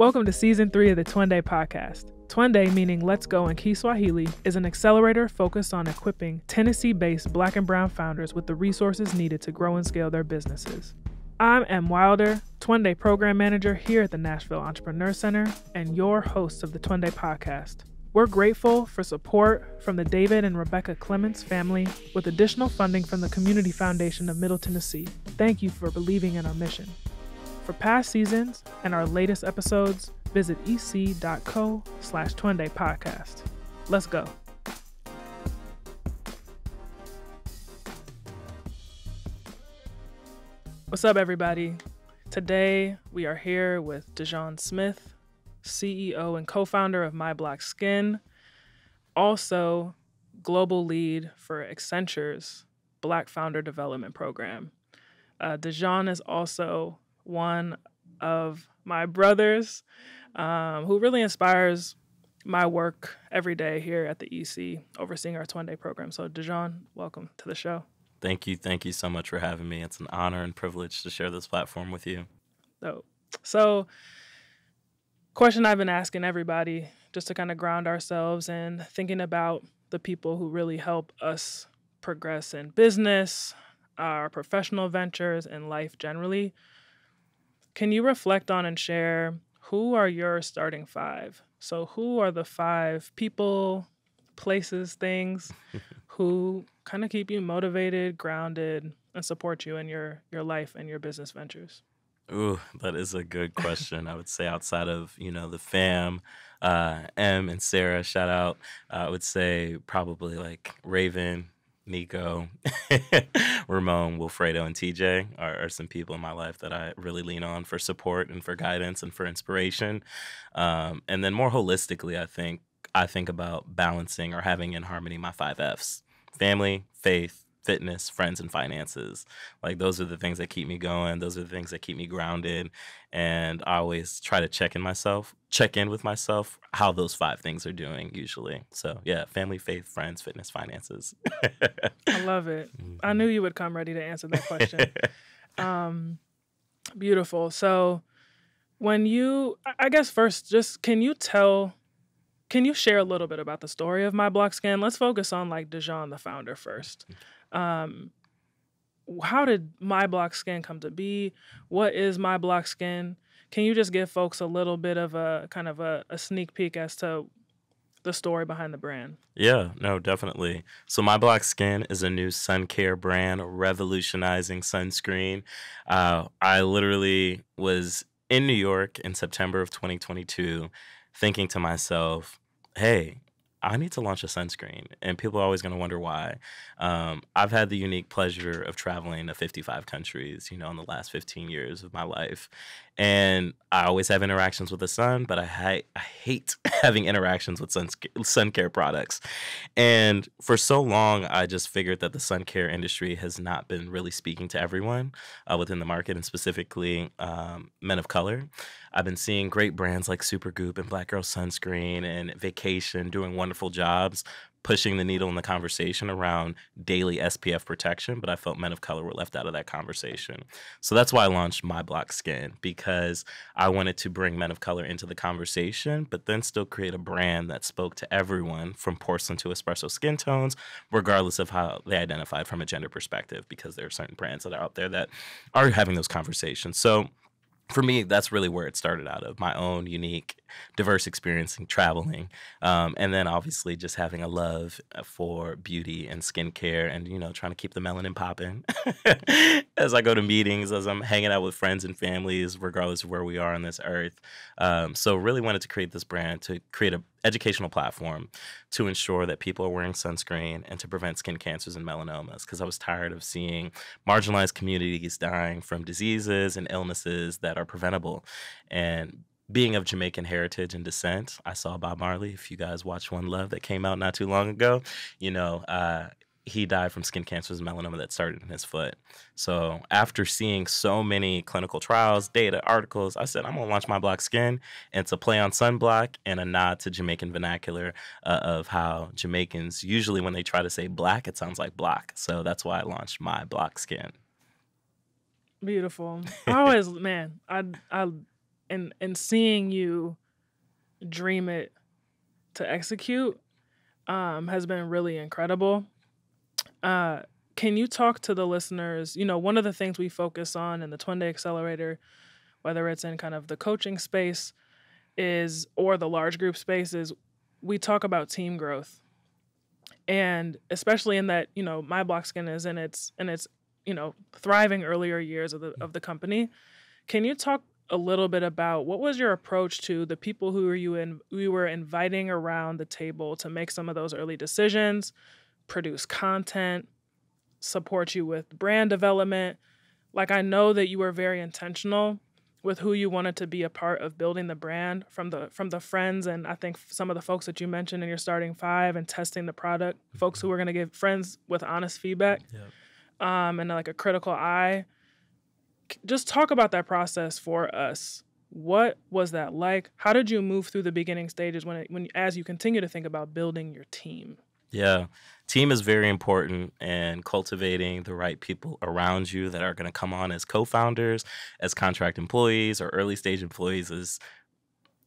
Welcome to Season 3 of the Twendé podcast. Twendé, meaning let's go in Kiswahili, is an accelerator focused on equipping Tennessee-based Black and Brown founders with the resources needed to grow and scale their businesses. I'm M. Wilder, Twendé Program Manager here at the Nashville Entrepreneur Center, and your host of the Twendé podcast. We're grateful for support from the David and Rebecca Clements family with additional funding from the Community Foundation of Middle Tennessee. Thank you for believing in our mission. For past seasons and our latest episodes, visit ec.co/Twendé podcast. Let's go. What's up, everybody? Today, we are here with Dujon Smith, CEO and co-founder of My Black Skin, also global lead for Accenture's Black Founder Development Program. Dujon is also one of my brothers who really inspires my work every day here at the EC, overseeing our Twendé program. So Dujon, welcome to the show. Thank you. Thank you so much for having me. It's an honor and privilege to share this platform with you. So question I've been asking everybody just to kind of ground ourselves and thinking about the people who really help us progress in business, our professional ventures, and life generally. Can you reflect on and share who are your starting five? So who are the five people, places, things who kind of keep you motivated, grounded, and support you in your life and your business ventures? Ooh, that is a good question. I would say outside of, the fam, M and Sarah, shout out, I would say probably like Raven, Nico, Ramon, Wilfredo, and TJ are some people in my life that I really lean on for support and for guidance and for inspiration. And then more holistically, I think about balancing or having in harmony my 5 Fs: family, faith, fitness, friends, and finances. Like, those are the things that keep me going. Those are the things that keep me grounded. And I always try to check in with myself, how those 5 things are doing usually. So yeah, family, faith, friends, fitness, finances. I love it. I knew you would come ready to answer that question. Beautiful. So I guess first, just can you share a little bit about the story of My Black Skin? Let's focus on like Dujon, the founder, first. How did My Black Skin come to be? What is My Black Skin? Can you just give folks a little bit of a kind of a sneak peek as to the story behind the brand? Yeah, no, definitely. So My Black Skin is a new sun care brand, revolutionizing sunscreen. I literally was in New York in September of 2022 thinking to myself, hey, I need to launch a sunscreen. And people are always going to wonder why. I've had the unique pleasure of traveling to 55 countries, in the last 15 years of my life. And I always have interactions with the sun, but I hate having interactions with sun care products. And for so long, I just figured that the sun care industry has not been really speaking to everyone within the market, and specifically men of color. I've been seeing great brands like Supergoop and Black Girl Sunscreen and Vacation doing wonderful jobs, pushing the needle in the conversation around daily SPF protection, but I felt men of color were left out of that conversation. So that's why I launched My Black Skin, because I wanted to bring men of color into the conversation, but then still create a brand that spoke to everyone from porcelain to espresso skin tones, regardless of how they identified from a gender perspective, because there are certain brands that are out there that are having those conversations. So for me, that's really where it started out of, my own unique, diverse experience in traveling. And then obviously just having a love for beauty and skincare and, trying to keep the melanin popping as I go to meetings, as I'm hanging out with friends and families, regardless of where we are on this earth. So really wanted to create this brand to create an educational platform to ensure that people are wearing sunscreen and to prevent skin cancers and melanomas, because I was tired of seeing marginalized communities dying from diseases and illnesses that are preventable. And being of Jamaican heritage and descent, I saw Bob Marley, if you guys watch One Love that came out not too long ago, he died from skin cancers and melanoma that started in his foot. So after seeing so many clinical trials, data, articles, I said, I'm going to launch My Black Skin. And it's a play on sunblock and a nod to Jamaican vernacular of how Jamaicans, usually when they try to say black, it sounds like block. So that's why I launched My Black Skin. Beautiful. I always, I and seeing you dream it to execute has been really incredible. Can you talk to the listeners? One of the things we focus on in the Twendé Accelerator, whether it's in kind of the coaching space or the large group space, is we talk about team growth. And especially in that, My Block Skin is in its thriving earlier years of the company. Can you talk a little bit about what was your approach to the people who you were inviting around the table to make some of those early decisions, produce content, support you with brand development? Like, I know that you were very intentional with who you wanted to be a part of building the brand, from the friends, and I think some of the folks that you mentioned in your starting five, and testing the product, folks who were going to give friends with honest feedback, and like a critical eye. Just talk about that process for us. What was that like? How did you move through the beginning stages as you continue to think about building your team? Yeah. Team is very important, and cultivating the right people around you that are going to come on as co-founders, as contract employees, or early stage employees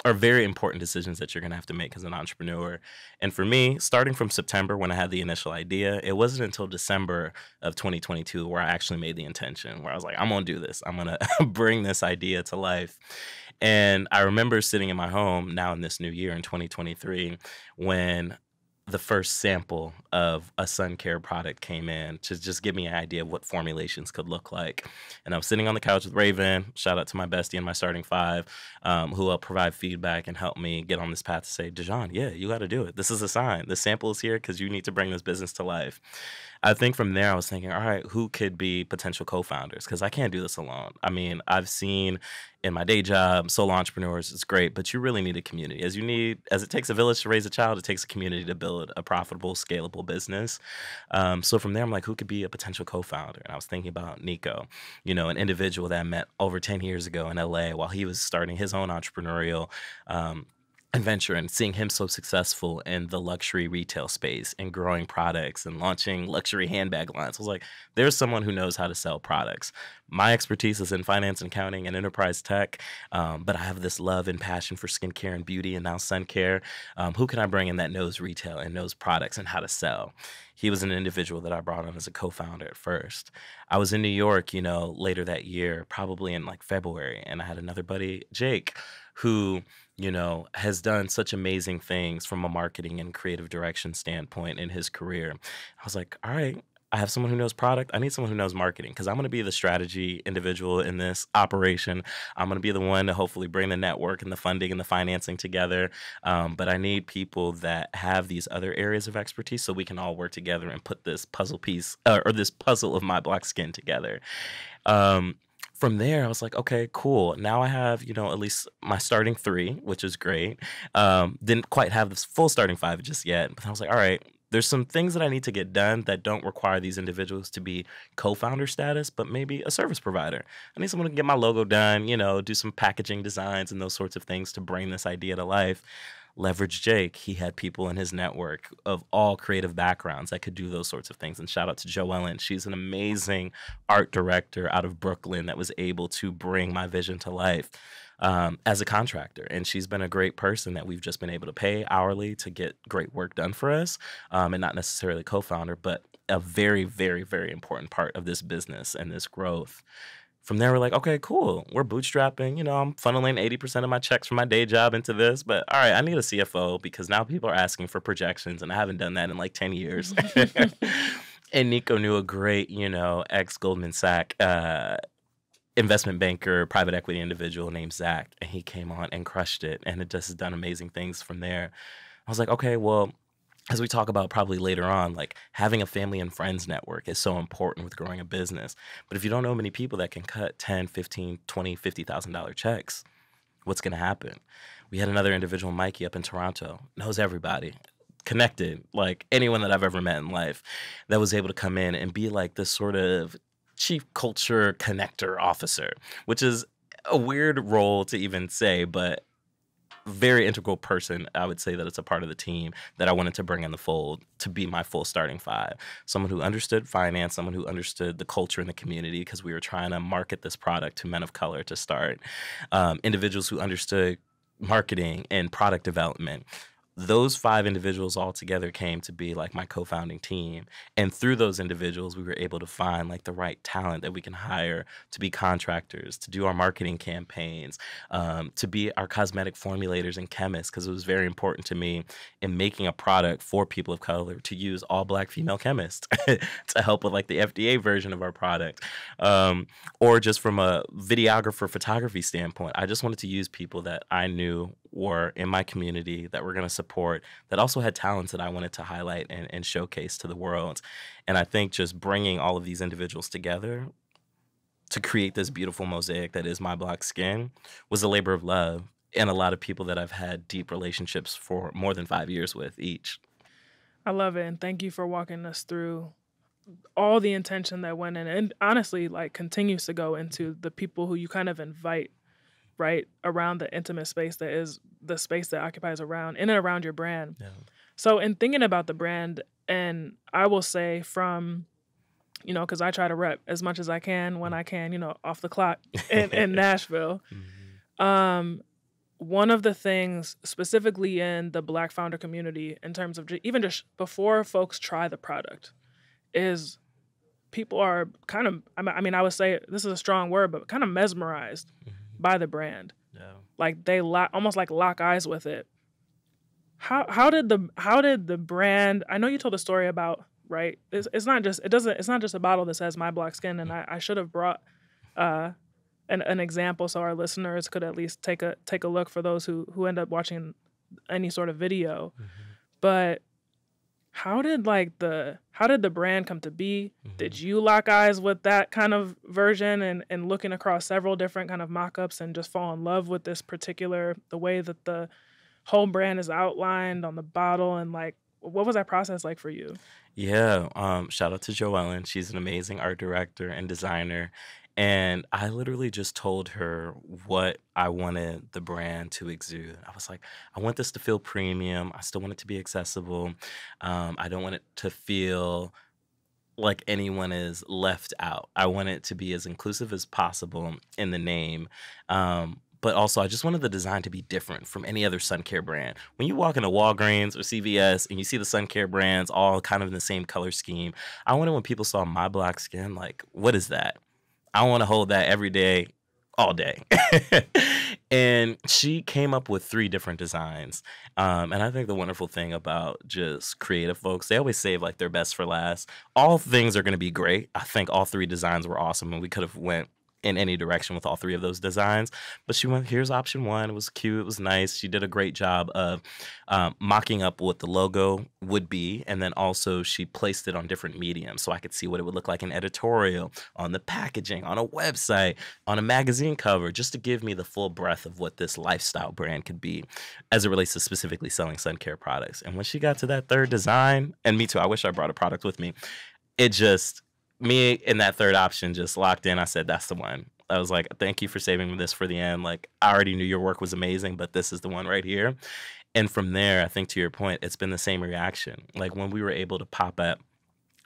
are very important decisions that you're going to have to make as an entrepreneur. And for me, starting from September when I had the initial idea, it wasn't until December of 2022 where I actually made the intention, where I was like, I'm going to do this. I'm going to bring this idea to life. And I remember sitting in my home now in this new year in 2023 when the first sample of a sun care product came in to just give me an idea of what formulations could look like. And I was sitting on the couch with Raven, shout out to my bestie and my starting five, who will provide feedback and help me get on this path to say, Dujon, yeah, you got to do it. This is a sign. The sample is here because you need to bring this business to life. I think from there I was thinking, all right, who could be potential co-founders? Because I can't do this alone. I mean, I've seen in my day job, solo entrepreneurs, it's great, but you really need a community. As it takes a village to raise a child, it takes a community to build a profitable, scalable business. So from there, I'm like, who could be a potential co-founder? And I was thinking about Nico, an individual that I met over 10 years ago in LA while he was starting his own entrepreneurial adventure, and seeing him so successful in the luxury retail space and growing products and launching luxury handbag lines. I was like, there's someone who knows how to sell products. My expertise is in finance and accounting and enterprise tech, but I have this love and passion for skincare and beauty and now sun care. Who can I bring in that knows retail and knows products and how to sell? He was an individual that I brought on as a co-founder at first. I was in New York, later that year, probably in like February, and I had another buddy, Jake, who has done such amazing things from a marketing and creative direction standpoint in his career. I was like, all right, I have someone who knows product. I need someone who knows marketing, because I'm going to be the strategy individual in this operation. I'm going to be the one to hopefully bring the network and the funding and the financing together. But I need people that have these other areas of expertise so we can all work together and put this puzzle piece or this puzzle of My Block Skin together. From there, I was like, okay, cool. Now I have, at least my starting three, which is great. Didn't quite have this full starting five just yet. But I was like, all right, there's some things that I need to get done that don't require these individuals to be co-founder status, but maybe a service provider. I need someone to get my logo done, do some packaging designs and those sorts of things to bring this idea to life. Leverage Jake. He had people in his network of all creative backgrounds that could do those sorts of things. And shout out to Joellen. She's an amazing art director out of Brooklyn that was able to bring my vision to life as a contractor. And she's been a great person that we've just been able to pay hourly to get great work done for us, and not necessarily co-founder, but a very, very, very important part of this business and this growth. From there, we're like, okay, cool. We're bootstrapping. I'm funneling 80% of my checks from my day job into this. But all right, I need a CFO because now people are asking for projections, and I haven't done that in like 10 years. And Nico knew a great, ex-Goldman Sachs investment banker, private equity individual named Zach. And he came on and crushed it. And it just has done amazing things from there. I was like, okay, well, as we talk about probably later on, like having a family and friends network is so important with growing a business. But if you don't know many people that can cut $10, $15, $20, $50,000 checks, what's going to happen? We had another individual, Mikey, up in Toronto, knows everybody, connected, like anyone that I've ever met in life, that was able to come in and be like this sort of chief culture connector officer, which is a weird role to even say, but very integral person. I would say that it's a part of the team that I wanted to bring in the fold to be my full starting five. Someone who understood finance, someone who understood the culture in the community, because we were trying to market this product to men of color to start. Individuals who understood marketing and product development. Those 5 individuals all together came to be like my co-founding team. And through those individuals, we were able to find like the right talent that we can hire to be contractors, to do our marketing campaigns, to be our cosmetic formulators and chemists, because it was very important to me in making a product for people of color to use all Black female chemists to help with like the FDA version of our product. Or just from a videographer photography standpoint, I just wanted to use people that I knew were in my community that were going to support, that also had talents that I wanted to highlight and showcase to the world. And I think just bringing all of these individuals together to create this beautiful mosaic that is My Black Skin was a labor of love, and a lot of people that I've had deep relationships for more than 5 years with each. I love it, and thank you for walking us through all the intention that went in, and honestly, like, continues to go into the people who you kind of invite right around the intimate space that is the space that occupies around in and around your brand. Yeah. So in thinking about the brand, and I will say from, because I try to rep as much as I can when I can, off the clock in Nashville. Mm-hmm. One of the things specifically in the Black founder community, in terms of even just before folks try the product, is people are kind of, I would say this is a strong word, but kind of mesmerized by the brand. Yeah. Like they almost like lock eyes with it. How did the brand, I know you told a story about, right? It's not just a bottle that says My Black Skin, and I should have brought an example so our listeners could at least take a look for those who end up watching any sort of video. But how did the brand come to be? Did you lock eyes with that kind of version and looking across several different kind of mock-ups and just fall in love with this particular, the way that the whole brand is outlined on the bottle, and like, what was that process like for you? Yeah. Shout out to Joellen. She's an amazing art director and designer. And I literally just told her what I wanted the brand to exude. I was like, I want this to feel premium. I still want it to be accessible. I don't want it to feel like anyone is left out. I want it to be as inclusive as possible in the name. But also, I just wanted the design to be different from any other sun care brand. When you walk into Walgreens or CVS and you see the sun care brands all kind of in the same color scheme, I wanted when people saw My Black Skin, like, what is that? I want to hold that every day, all day. And she came up with 3 different designs. And I think the wonderful thing about just creative folks, they always save like their best for last. All things are going to be great. I think all 3 designs were awesome, and we could have went in any direction with all 3 of those designs. But she went, here's option 1. It was cute. It was nice. She did a great job of mocking up what the logo would be. And then also she placed it on different mediums so I could see what it would look like in editorial, on the packaging, on a website, on a magazine cover, just to give me the full breadth of what this lifestyle brand could be as it relates to specifically selling sun care products. And when she got to that 3rd design, and me too, I wish I brought a product with me, it just, me in that 3rd option just locked in. I said, that's the one. I was like, thank you for saving this for the end. Like, I already knew your work was amazing, but this is the one right here. And from there, I think to your point, it's been the same reaction. Like when we were able to pop up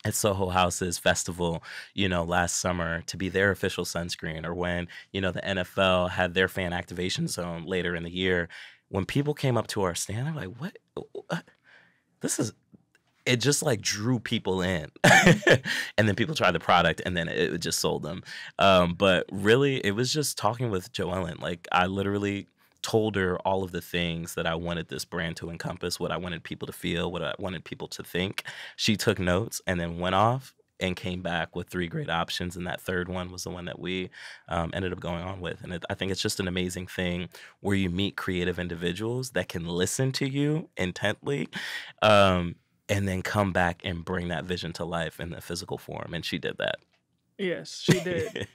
at Soho House's festival, last summer to be their official sunscreen, or when, the NFL had their fan activation zone later in the year, when people came up to our stand, they're like, what? This is, it just like drew people in. And then people tried the product, and then it just sold them. But really, it was just talking with Joellen. Like, I literally told her all of the things that I wanted this brand to encompass, what I wanted people to feel, what I wanted people to think. She took notes and then went off and came back with 3 great options. And that 3rd one was the one that we ended up going on with. And I think it's just an amazing thing where you meet creative individuals that can listen to you intently, and then come back and bring that vision to life in the physical form. And she did that. Yes, she did.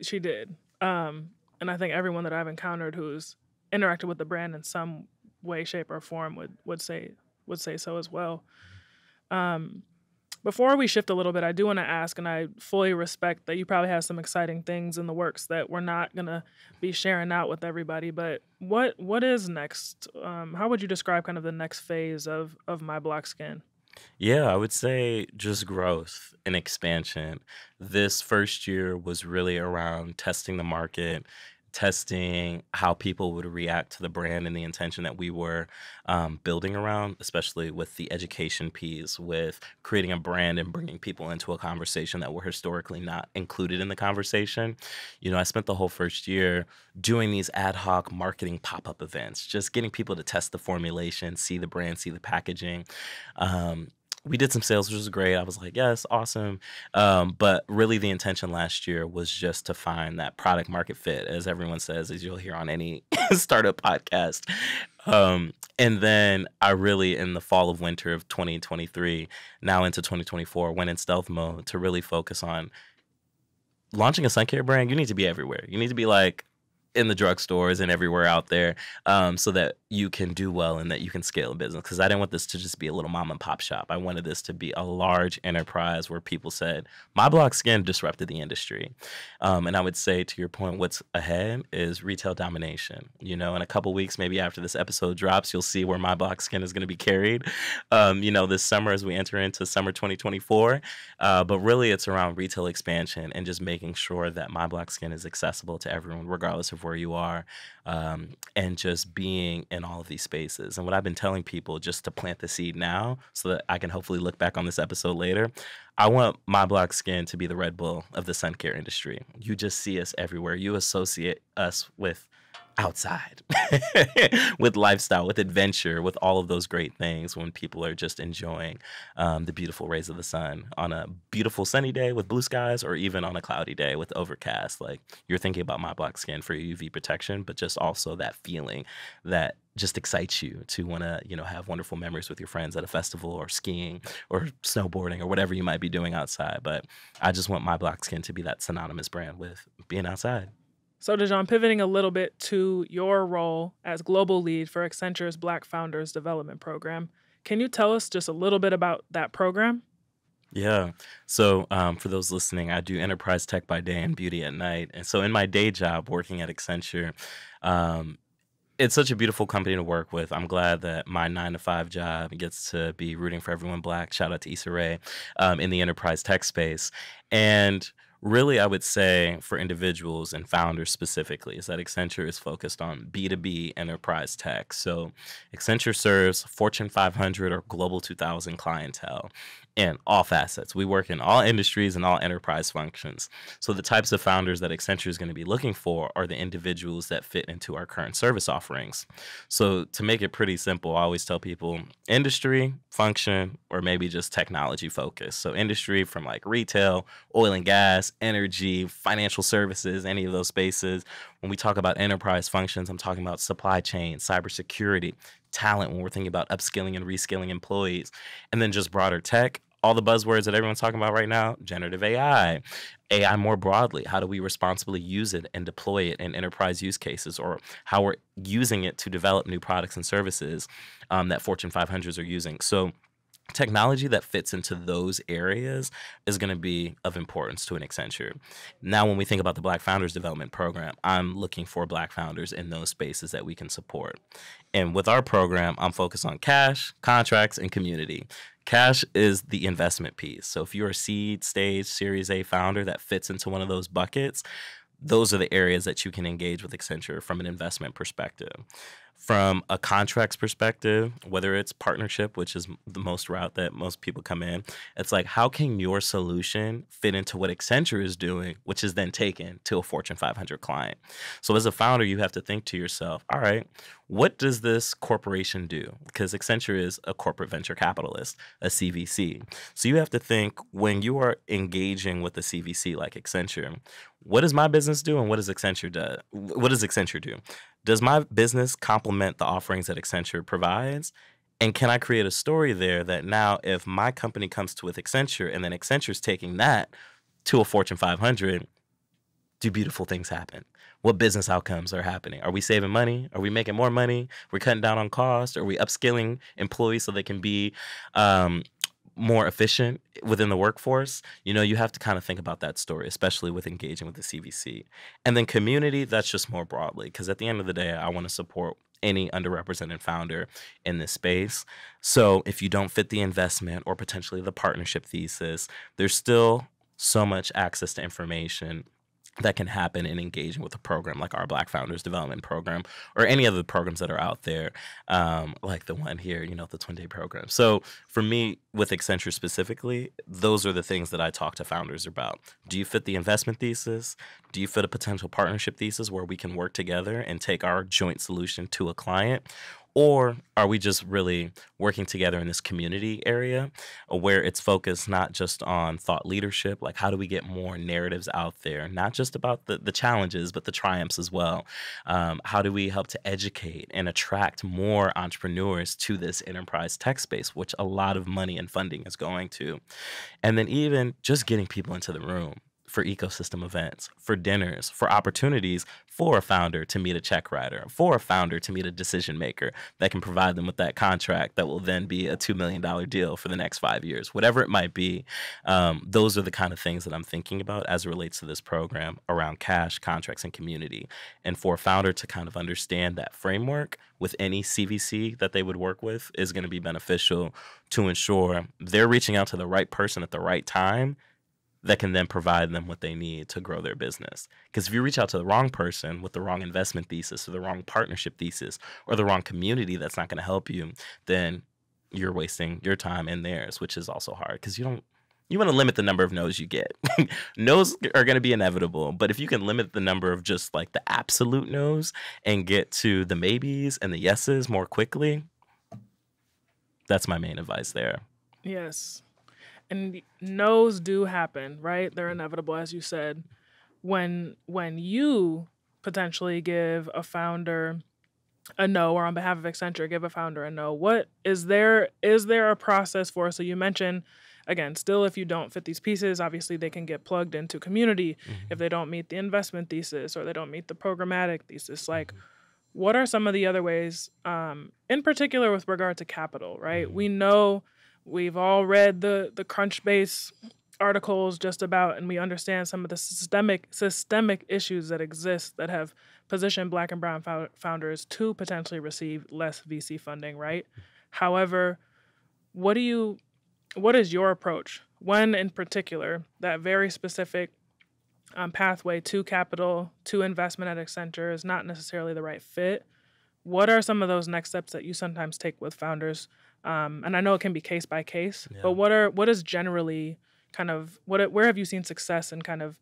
She did. And I think everyone that I've encountered who's interacted with the brand in some way, shape, or form would say so as well. Before we shift a little bit, I do want to ask, and I fully respect that you probably have some exciting things in the works that we're not gonna be sharing out with everybody. But what is next? How would you describe kind of the next phase of My Black Skin? Yeah, I would say just growth and expansion. This first year was really around testing the market, testing how people would react to the brand and the intention that we were building around, especially with the education piece, with creating a brand and bringing people into a conversation that were historically not included in the conversation. I spent the whole first year doing these ad hoc marketing pop up events, just getting people to test the formulation, see the brand, see the packaging. We did some sales, which was great. I was like, yes, awesome. But really, the intention last year was just to find that product market fit, as everyone says, as you'll hear on any startup podcast. And then I really, in the fall of winter of 2023, now into 2024, went in stealth mode to really focus on launching a sun care brand. You need to be everywhere. You need to be like in the drugstores and everywhere out there, so that you can do well and that you can scale a business. Because I didn't want this to just be a little mom and pop shop. I wanted this to be a large enterprise where people said, My Black Skin disrupted the industry. And I would say, to your point, what's ahead is retail domination. In a couple weeks, maybe after this episode drops, you'll see where My Black Skin is going to be carried, this summer as we enter into summer 2024. But really, it's around retail expansion and just making sure that My Black Skin is accessible to everyone, regardless of where you are, and just being in all of these spaces. And what I've been telling people, just to plant the seed now so that I can hopefully look back on this episode later, I want My Black Skin to be the Red Bull of the sun care industry. You just see us everywhere. You associate us with outside, with lifestyle, with adventure, with all of those great things when people are just enjoying the beautiful rays of the sun on a beautiful sunny day with blue skies, or even on a cloudy day with overcast. Like, you're thinking about My Black Skin for your UV protection, but just also that feeling that just excites you to want to, have wonderful memories with your friends at a festival or skiing or snowboarding or whatever you might be doing outside. But I just want My Black Skin to be that synonymous brand with being outside. So, Dujon, pivoting a little bit to your role as global lead for Accenture's Black Founders Development Program, can you tell us just a little bit about that program? Yeah. So for those listening, I do enterprise tech by day and beauty at night. And so in my day job working at Accenture, it's such a beautiful company to work with. I'm glad that my 9-to-5 job gets to be rooting for everyone Black. Shout out to Issa Rae in the enterprise tech space. And really, I would say for individuals and founders specifically, is that Accenture is focused on B2B enterprise tech. So Accenture serves Fortune 500 or Global 2000 clientele in all facets. We work in all industries and all enterprise functions. So the types of founders that Accenture is going to be looking for are the individuals that fit into our current service offerings. So to make it pretty simple, I always tell people industry, function, or maybe just technology focus. So industry from like retail, oil and gas, energy, financial services, any of those spaces. When we talk about enterprise functions, I'm talking about supply chain, cybersecurity, talent when we're thinking about upskilling and reskilling employees, and then just broader tech. All the buzzwords that everyone's talking about right now, generative AI, AI more broadly. How do we responsibly use it and deploy it in enterprise use cases, or how we're using it to develop new products and services that Fortune 500s are using. So technology that fits into those areas is going to be of importance to an Accenture. Now, when we think about the Black Founders Development Program, I'm looking for Black founders in those spaces that we can support. And with our program, I'm focused on cash, contracts, and community. Cash is the investment piece. So if you're a seed stage, Series A founder that fits into one of those buckets, those are the areas that you can engage with Accenture from an investment perspective. From a contracts perspective, whether it's partnership, which is the most route that most people come in, it's like, how can your solution fit into what Accenture is doing, which is then taken to a Fortune 500 client? So as a founder, you have to think to yourself, all right, what does this corporation do? Because Accenture is a corporate venture capitalist, a CVC. So you have to think, when you are engaging with a CVC like Accenture, what does my business do and what does Accenture do? What does Accenture do? Does my business complement the offerings that Accenture provides? And can I create a story there that now if my company comes to with Accenture and then Accenture's taking that to a Fortune 500, do beautiful things happen? What business outcomes are happening? Are we saving money? Are we making more money? We're cutting down on cost? Are we upskilling employees so they can be more efficient within the workforce, you have to kind of think about that story, especially with engaging with the CVC. And then community, that's just more broadly, because at the end of the day, I want to support any underrepresented founder in this space. So if you don't fit the investment or potentially the partnership thesis, there's still so much access to information that can happen in engaging with a program like our Black Founders Development Program or any other programs that are out there, like the one here, the Twendé program. So for me, with Accenture specifically, those are the things that I talk to founders about. Do you fit the investment thesis? Do you fit a potential partnership thesis where we can work together and take our joint solution to a client? Or are we just really working together in this community area where it's focused not just on thought leadership, like how do we get more narratives out there, not just about the challenges, but the triumphs as well? How do we help to educate and attract more entrepreneurs to this enterprise tech space, which a lot of money and funding is going to? And then even just getting people into the room for ecosystem events, for dinners, for opportunities for a founder to meet a check writer, for a founder to meet a decision maker that can provide them with that contract that will then be a $2 million deal for the next 5 years, whatever it might be. Those are the kind of things that I'm thinking about as it relates to this program around cash, contracts, and community. And for a founder to kind of understand that framework with any CVC that they would work with is going to be beneficial to ensure they're reaching out to the right person at the right time that can then provide them what they need to grow their business. Because if you reach out to the wrong person with the wrong investment thesis or the wrong partnership thesis or the wrong community that's not going to help you, then you're wasting your time and theirs, which is also hard because you want to limit the number of no's you get. No's are going to be inevitable, but if you can limit the number of just like the absolute no's and get to the maybes and the yeses more quickly, that's my main advice there. Yes. And no's do happen, right? They're inevitable, as you said. When you potentially give a founder a no, or on behalf of Accenture, give a founder a no, what is there a process for? So you mentioned, again, still if you don't fit these pieces, obviously they can get plugged into community if they don't meet the investment thesis or they don't meet the programmatic thesis. Like, what are some of the other ways, in particular with regard to capital, right? We know we've all read the Crunchbase articles just about, and we understand some of the systemic issues that exist that have positioned Black and brown founders to potentially receive less VC funding, right? However, what is your approach when, in particular, that very specific pathway to capital, to investment at Accenture is not necessarily the right fit? What are some of those next steps that you sometimes take with founders? And I know it can be case by case, but what is generally kind of where have you seen success in kind of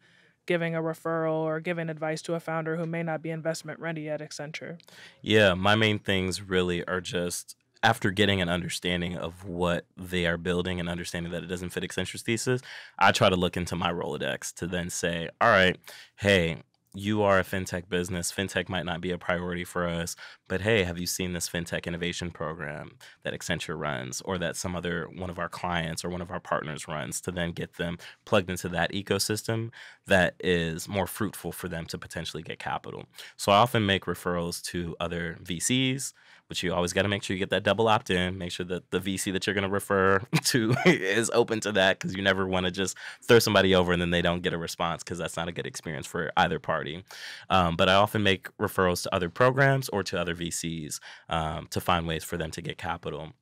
giving a referral or giving advice to a founder who may not be investment ready at Accenture? Yeah, my main things really are just after getting an understanding of what they are building and understanding that it doesn't fit Accenture's thesis, I try to look into my Rolodex to then say, all right, hey, you are a fintech business. Fintech might not be a priority for us, but hey, have you seen this fintech innovation program that Accenture runs or that some other one of our clients or one of our partners runs, to then get them plugged into that ecosystem that is more fruitful for them to potentially get capital. So I often make referrals to other VCs, but you always got to make sure you get that double opt-in, make sure that the VC that you're going to refer to is open to that, because you never want to just throw somebody over and then they don't get a response, because that's not a good experience for either party. But I often make referrals to other programs or to other VCs to find ways for them to get capital.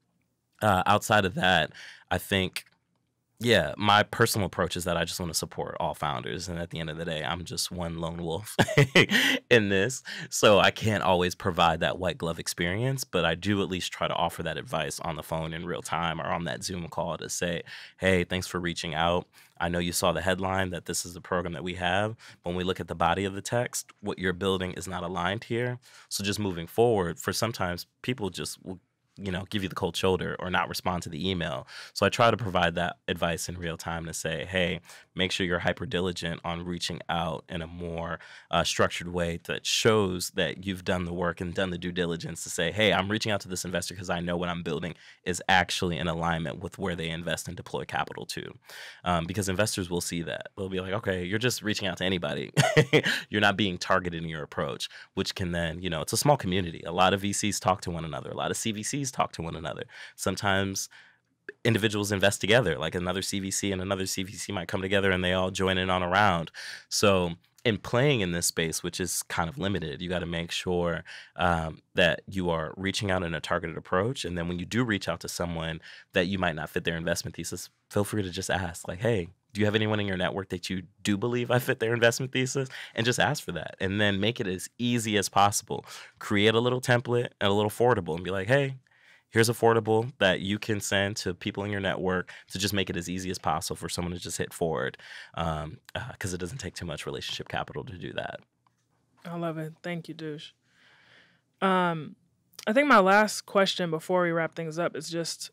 Outside of that, I think, yeah, my personal approach is that I just want to support all founders. And at the end of the day, I'm just one lone wolf in this. So I can't always provide that white glove experience, but I do at least try to offer that advice on the phone in real time or on that Zoom call to say, hey, thanks for reaching out. I know you saw the headline that this is the program that we have. But when we look at the body of the text, what you're building is not aligned here. So just moving forward, for sometimes people just will give you the cold shoulder or not respond to the email. So I try to provide that advice in real time to say, hey, make sure you're hyper diligent on reaching out in a more structured way that shows that you've done the work and done the due diligence to say, hey, I'm reaching out to this investor because I know what I'm building is actually in alignment with where they invest and deploy capital to. Because investors will see that. They'll be like, okay, you're just reaching out to anybody. You're not being targeted in your approach, which can then, it's a small community. A lot of VCs talk to one another. A lot of CVCs talk to one another. Sometimes individuals invest together, like another CVC and another CVC might come together and they all join in on a round. So in playing in this space, which is kind of limited, you got to make sure that you are reaching out in a targeted approach. And then when you do reach out to someone that you might not fit their investment thesis, feel free to just ask, like, hey, do you have anyone in your network that you do believe I fit their investment thesis? And just ask for that. And then make it as easy as possible. Create a little template and a little forwardable and be like, hey, here's affordable that you can send to people in your network to just make it as easy as possible for someone to just hit forward, because it doesn't take too much relationship capital to do that. I love it. Thank you, Douche. I think my last question before we wrap things up is just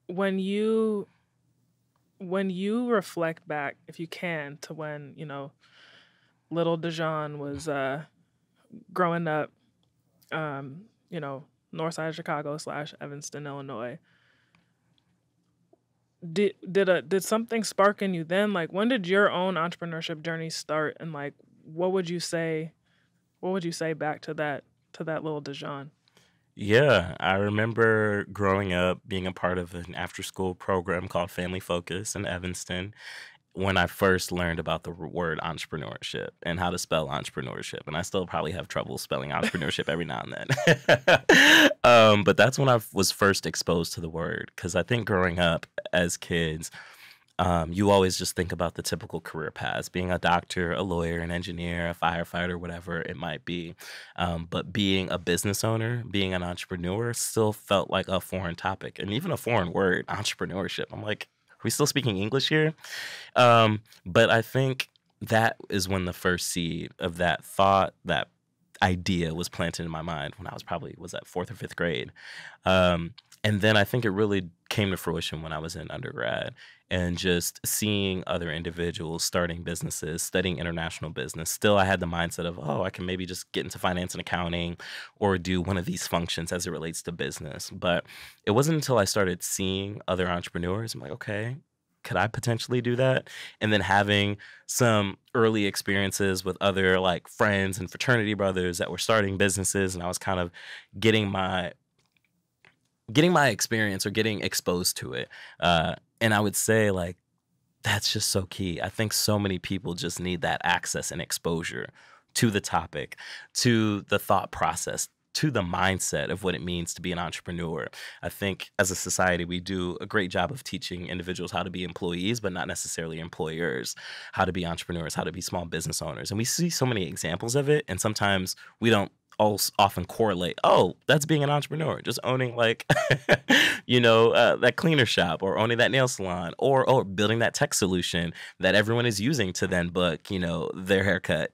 when you reflect back, if you can, to when, little Dujon was growing up, north side of Chicago / Evanston, Illinois. Did something spark in you then? Like, when did your own entrepreneurship journey start? And like, what would you say back to that little Dujon? Yeah, I remember growing up being a part of an after-school program called Family Focus in Evanston when I first learned about the word entrepreneurship and how to spell entrepreneurship. And I still probably have trouble spelling entrepreneurship every now and then. But that's when I was first exposed to the word, because I think growing up as kids, you always just think about the typical career paths, being a doctor, a lawyer, an engineer, a firefighter, whatever it might be. But being a business owner, being an entrepreneur still felt like a foreign topic, and even a foreign word, entrepreneurship. I'm like, are we still speaking English here? But I think that is when the first seed of that thought, that idea was planted in my mind when I was that 4th or 5th grade. And then I think it really came to fruition when I was in undergrad, and just seeing other individuals starting businesses, studying international business. Still, I had the mindset of, I can maybe just get into finance and accounting or do one of these functions as it relates to business. But it wasn't until I started seeing other entrepreneurs, I'm like, okay, could I potentially do that? And then having some early experiences with other like friends and fraternity brothers that were starting businesses, and I was kind of getting my experience or getting exposed to it. And I would say, like, that's just so key. I think so many people just need that access and exposure to the topic, to the thought process, to the mindset of what it means to be an entrepreneur. I think as a society, we do a great job of teaching individuals how to be employees, but not necessarily employers, how to be entrepreneurs, how to be small business owners. And we see so many examples of it. And sometimes we don't often correlate, that's being an entrepreneur, just owning like, that cleaner shop, or owning that nail salon, or building that tech solution that everyone is using to then book, their haircut.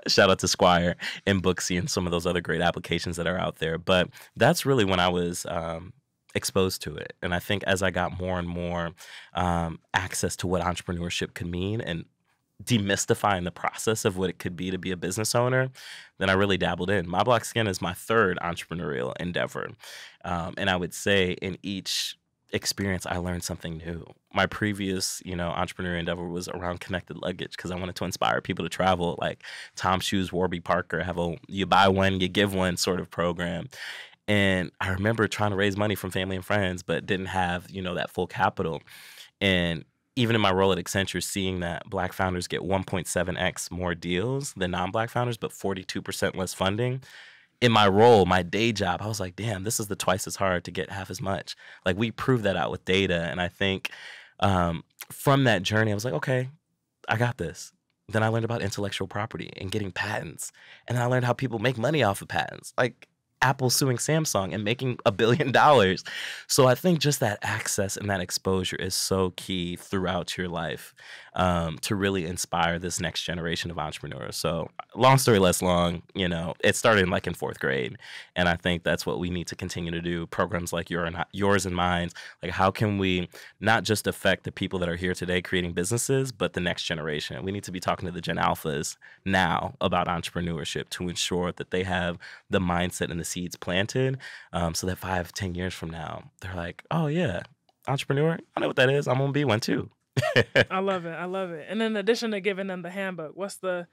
Shout out to Squire and Booksy and some of those other great applications that are out there. But that's really when I was exposed to it. And I think as I got more and more access to what entrepreneurship could mean, and demystifying the process of what it could be to be a business owner, then I really dabbled in. My Black Skin is my 3rd entrepreneurial endeavor. And I would say in each experience, I learned something new. My previous, entrepreneurial endeavor was around connected luggage, because I wanted to inspire people to travel, like Tom Shoes, Warby Parker, have a you buy one, you give one sort of program. And I remember trying to raise money from family and friends, but didn't have, that full capital. And even in my role at Accenture, seeing that Black founders get 1.7x more deals than non-Black founders, but 42% less funding. In my role, my day job, I was like, damn, this is the twice as hard to get half as much. Like, we proved that out with data. And I think from that journey, I was like, okay, I got this. Then I learned about intellectual property and getting patents. And then I learned how people make money off of patents. Like, Apple suing Samsung and making $1 billion. So I think just that access and that exposure is so key throughout your life to really inspire this next generation of entrepreneurs. So long story less long, it started in 4th grade. And I think that's what we need to continue to do. Programs like yours and mine. Like, how can we not just affect the people that are here today creating businesses, but the next generation? We need to be talking to the Gen Alphas now about entrepreneurship to ensure that they have the mindset and the seeds planted, so that 5-10 years from now, they're like, oh yeah, entrepreneur, I know what that is. I'm gonna be one too. I love it. And in addition to giving them the handbook, what's the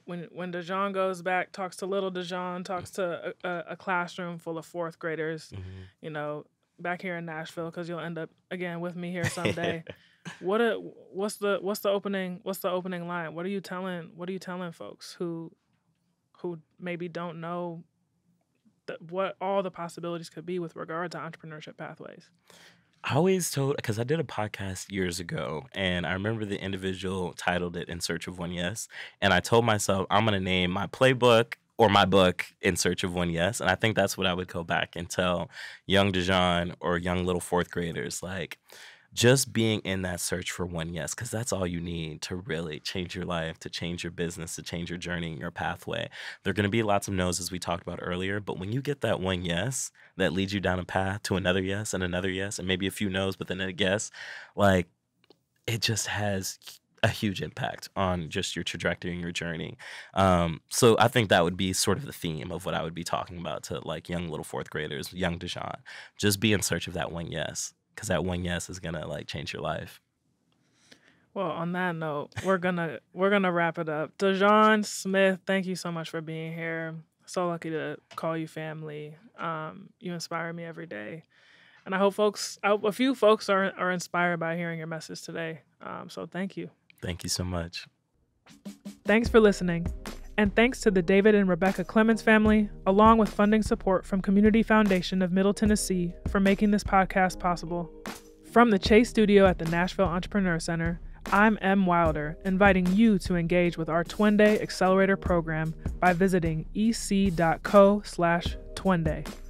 when Dujon goes back, talks to little Dujon, talks to a classroom full of 4th graders, back here in Nashville, because you'll end up again with me here someday. What's the opening line? What are you telling folks who maybe don't know what all the possibilities could be with regard to entrepreneurship pathways? I always told, because I did a podcast years ago, and I remember the individual titled it In Search of One Yes. And I told myself, I'm going to name my playbook or my book In Search of One Yes. And I think that's what I would go back and tell young Dujon or young little fourth graders, like, just being in that search for one yes, because that's all you need to really change your life, to change your business, to change your journey and your pathway. There are going to be lots of no's, as we talked about earlier, but when you get that one yes that leads you down a path to another yes, and maybe a few no's, but then a yes, like, it just has a huge impact on just your trajectory and your journey. So I think that would be sort of the theme of what I would be talking about to like young little fourth graders, young Dujon. Just be in search of that one yes, because that one yes is gonna like change your life. Well, on that note, we're gonna wrap it up. Dujon Smith, thank you so much for being here. So lucky to call you family. You inspire me every day, and I hope a few folks are inspired by hearing your message today. So thank you. Thank you so much. Thanks for listening. And thanks to the David and Rebecca Clemens family, along with funding support from Community Foundation of Middle Tennessee, for making this podcast possible. From the Chase Studio at the Nashville Entrepreneur Center, I'm M. Wilder, inviting you to engage with our Twendé Accelerator program by visiting ec.co/Twendé.